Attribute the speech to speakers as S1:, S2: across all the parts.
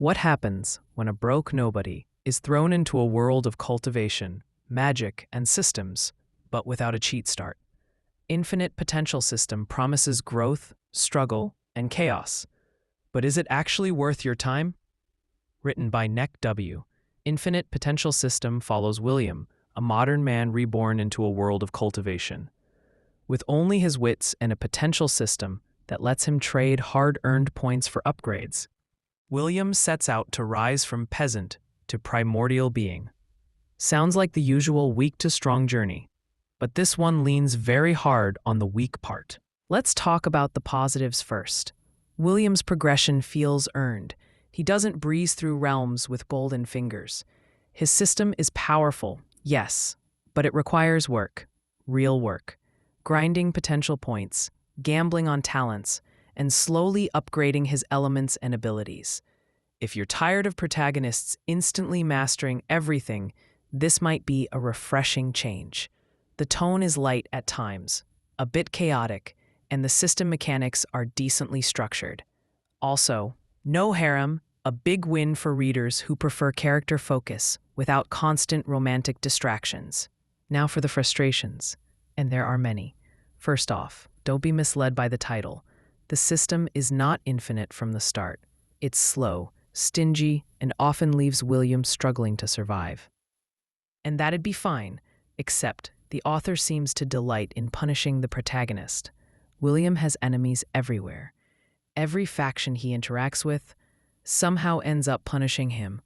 S1: What happens when a broke nobody is thrown into a world of cultivation, magic, and systems, but without a cheat start? Infinite Potential System promises growth, struggle, and chaos. But is it actually worth your time? Written by Nick W. Infinite Potential System follows William, a modern man reborn into a world of cultivation. With only his wits and a potential system that lets him trade hard-earned points for upgrades, William sets out to rise from peasant to primordial being. Sounds like the usual weak to strong journey, but this one leans very hard on the weak part. Let's talk about the positives first. William's progression feels earned. He doesn't breeze through realms with golden fingers. His system is powerful, yes, but it requires work, real work, grinding potential points, gambling on talents, and slowly upgrading his elements and abilities. If you're tired of protagonists instantly mastering everything, this might be a refreshing change. The tone is light at times, a bit chaotic, and the system mechanics are decently structured. Also, no harem, a big win for readers who prefer character focus without constant romantic distractions. Now for the frustrations, and there are many. First off, don't be misled by the title. The system is not infinite from the start. It's slow, stingy, and often leaves William struggling to survive. And that'd be fine, except the author seems to delight in punishing the protagonist. William has enemies everywhere. Every faction he interacts with somehow ends up punishing him.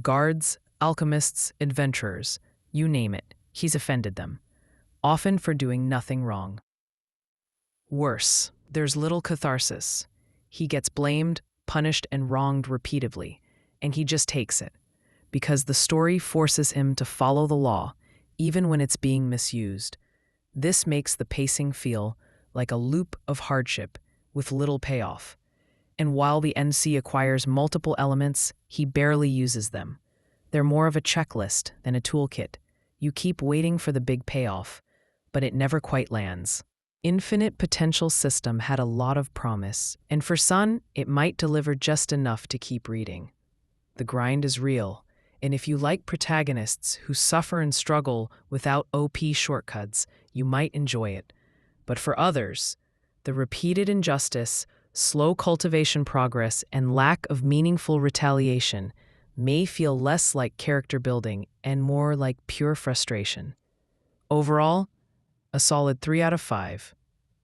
S1: Guards, alchemists, adventurers, you name it, he's offended them, often for doing nothing wrong. Worse, there's little catharsis. He gets blamed, punished, and wronged repeatedly, and he just takes it, because the story forces him to follow the law, even when it's being misused. This makes the pacing feel like a loop of hardship with little payoff. And while the NC acquires multiple elements, he barely uses them. They're more of a checklist than a toolkit. You keep waiting for the big payoff, but it never quite lands. Infinite Potential System had a lot of promise, and for some, it might deliver just enough to keep reading. The grind is real, and if you like protagonists who suffer and struggle without OP shortcuts, you might enjoy it. But for others, the repeated injustice, slow cultivation progress, and lack of meaningful retaliation may feel less like character building and more like pure frustration. Overall, a solid 3 out of 5.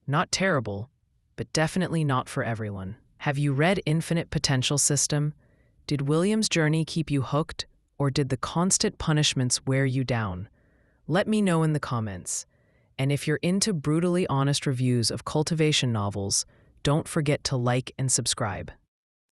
S1: Not terrible, but definitely not for everyone. Have you read Infinite Potential System? Did William's journey keep you hooked, or did the constant punishments wear you down? Let me know in the comments. And if you're into brutally honest reviews of cultivation novels, don't forget to like and subscribe.